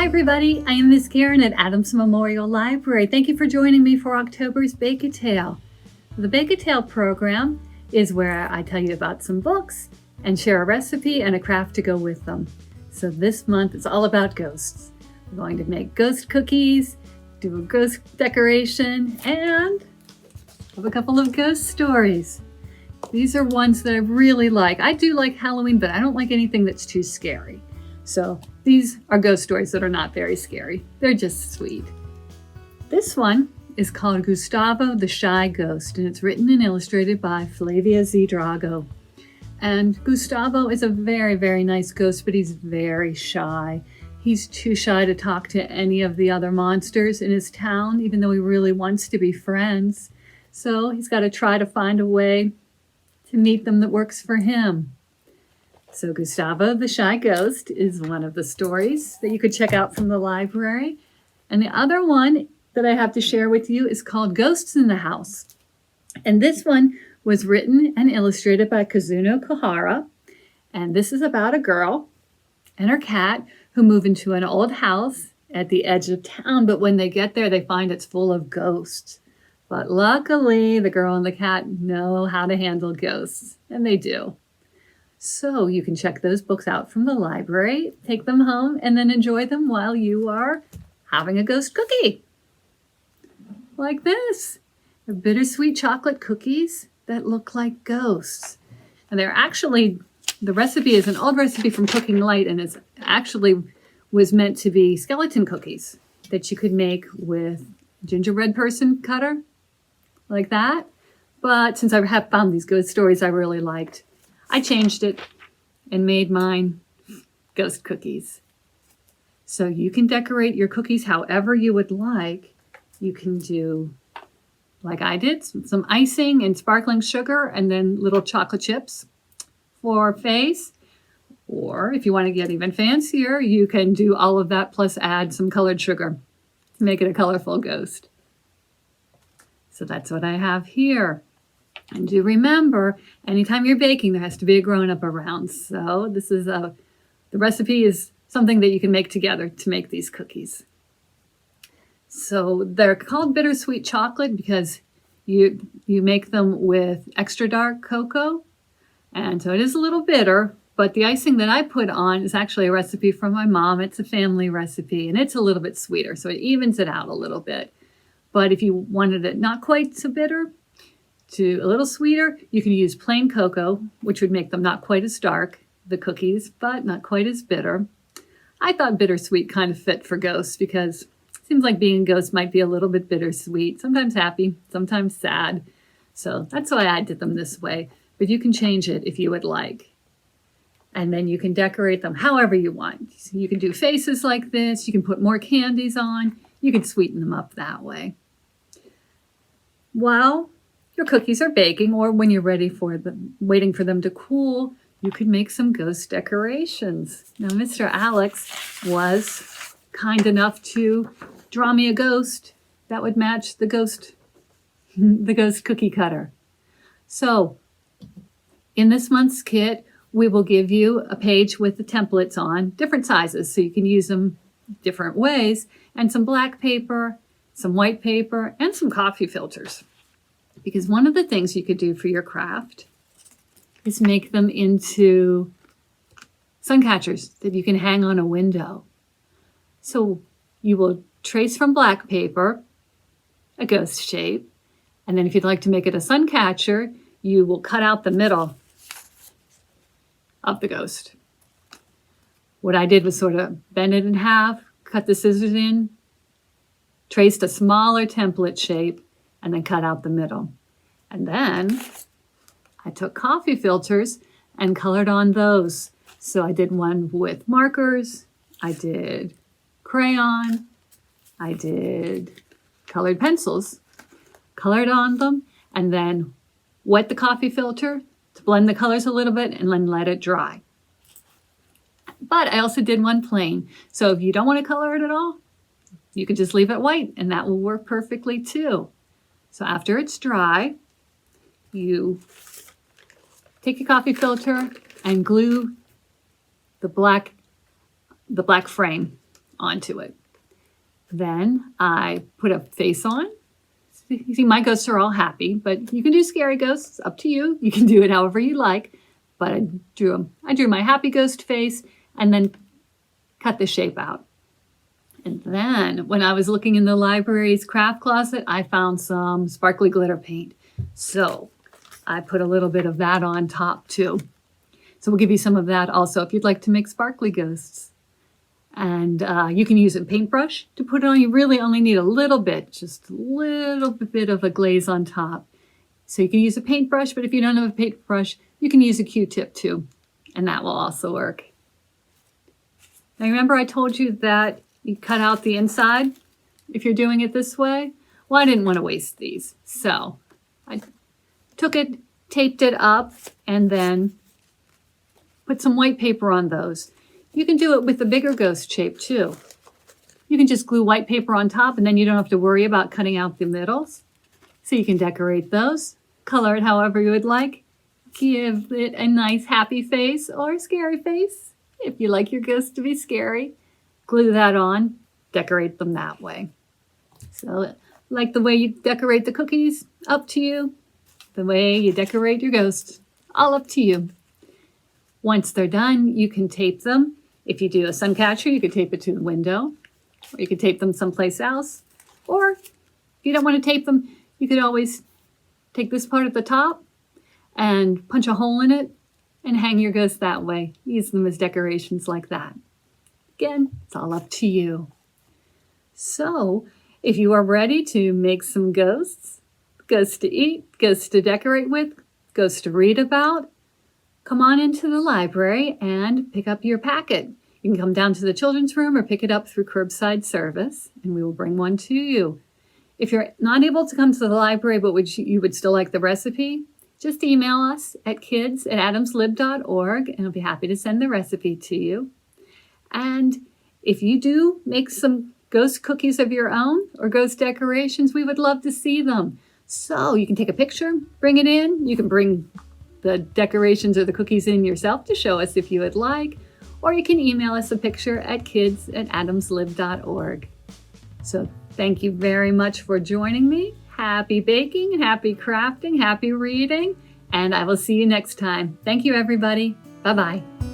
Hi everybody, I am Miss Karen at Adams Memorial Library. Thank you for joining me for October's Bake a Tale. The Bake a Tale program is where I tell you about some books and share a recipe and a craft to go with them. So this month it's all about ghosts. We're going to make ghost cookies, do a ghost decoration, and have a couple of ghost stories. These are ones that I really like. I do like Halloween, but I don't like anything that's too scary. So these are ghost stories that are not very scary. They're just sweet. This one is called Gustavo the Shy Ghost, and it's written and illustrated by Flavia Z. Drago. And Gustavo is a very, very nice ghost, but he's very shy. He's too shy to talk to any of the other monsters in his town, even though he really wants to be friends. So he's got to try to find a way to meet them that works for him. So Gustavo the Shy Ghost is one of the stories that you could check out from the library. And the other one that I have to share with you is called Ghosts in the House. And this one was written and illustrated by Kazuno Kohara. And this is about a girl and her cat who move into an old house at the edge of town. But when they get there, they find it's full of ghosts. But luckily, the girl and the cat know how to handle ghosts, and they do. So you can check those books out from the library, take them home, and then enjoy them while you are having a ghost cookie. Like this. They're bittersweet chocolate cookies that look like ghosts. And they're actually, the recipe is an old recipe from Cooking Light, and it's actually was meant to be skeleton cookies that you could make with gingerbread person cutter, like that. But since I have found these ghost stories I really liked, I changed it and made mine ghost cookies. So you can decorate your cookies however you would like. You can do, like I did, some icing and sparkling sugar and then little chocolate chips for face. Or if you want to get even fancier, you can do all of that plus add some colored sugar to make it a colorful ghost. So that's what I have here. And do remember, anytime you're baking, there has to be a grown-up around. So this is the recipe is something that you can make together to make these cookies. So they're called bittersweet chocolate because you make them with extra dark cocoa. And so it is a little bitter, but the icing that I put on is actually a recipe from my mom. It's a family recipe, and it's a little bit sweeter, so it evens it out a little bit. But if you wanted it not quite so bitter, to a little sweeter, you can use plain cocoa, which would make them not quite as dark, the cookies, but not quite as bitter. I thought bittersweet kind of fit for ghosts because it seems like being a ghost might be a little bit bittersweet, sometimes happy, sometimes sad. So that's why I did them this way, but you can change it if you would like. And then you can decorate them however you want. You can do faces like this, you can put more candies on, you can sweeten them up that way. While your cookies are baking, or when you're ready for them, waiting for them to cool, you could make some ghost decorations. Now, Mr. Alex was kind enough to draw me a ghost that would match the ghost cookie cutter. So, in this month's kit, we will give you a page with the templates on different sizes, so you can use them different ways, and some black paper, some white paper, and some coffee filters. Because one of the things you could do for your craft is make them into sun catchers that you can hang on a window. So you will trace from black paper a ghost shape, and then if you'd like to make it a sun catcher, you will cut out the middle of the ghost. What I did was sort of bend it in half, cut the scissors in, traced a smaller template shape, and then cut out the middle. And then I took coffee filters and colored on those. So I did one with markers, I did crayon, I did colored pencils, colored on them, and then wet the coffee filter to blend the colors a little bit and then let it dry. But I also did one plain. So if you don't want to color it at all, you can just leave it white and that will work perfectly too. So after it's dry, you take your coffee filter and glue the black frame onto it. Then I put a face on. You see, my ghosts are all happy, but you can do scary ghosts. Up to you. You can do it however you like. But I drew my happy ghost face and then cut the shape out. And then when I was looking in the library's craft closet, I found some sparkly glitter paint. So I put a little bit of that on top too. So we'll give you some of that also if you'd like to make sparkly ghosts. And you can use a paintbrush to put it on. You really only need a little bit, just a little bit of a glaze on top. So you can use a paintbrush, but if you don't have a paintbrush, you can use a Q-tip too, and that will also work. Now remember I told you that you cut out the inside if you're doing it this way? Well, I didn't want to waste these, so I took it, taped it up, and then put some white paper on those. You can do it with the bigger ghost shape too. You can just glue white paper on top and then you don't have to worry about cutting out the middles. So you can decorate those, color it however you would like, give it a nice happy face or scary face. If you like your ghost to be scary, glue that on, decorate them that way. So like the way you decorate the cookies, up to you. The way you decorate your ghost, all up to you. Once they're done, you can tape them. If you do a sun catcher, you could tape it to the window, or you could tape them someplace else. Or if you don't want to tape them, you could always take this part at the top and punch a hole in it and hang your ghost that way. Use them as decorations like that. Again, it's all up to you. So, if you are ready to make some ghosts, ghosts to eat, ghosts to decorate with, ghosts to read about, come on into the library and pick up your packet. You can come down to the children's room or pick it up through curbside service, and we will bring one to you. If you're not able to come to the library, but you would still like the recipe, just email us at kids@adamslib.org, and I'll be happy to send the recipe to you. And if you do make some ghost cookies of your own or ghost decorations, we would love to see them. So you can take a picture, bring it in. You can bring the decorations or the cookies in yourself to show us if you would like, or you can email us a picture at kids@adamslib.org. So thank you very much for joining me. Happy baking, happy crafting, happy reading, and I will see you next time. Thank you, everybody. Bye-bye.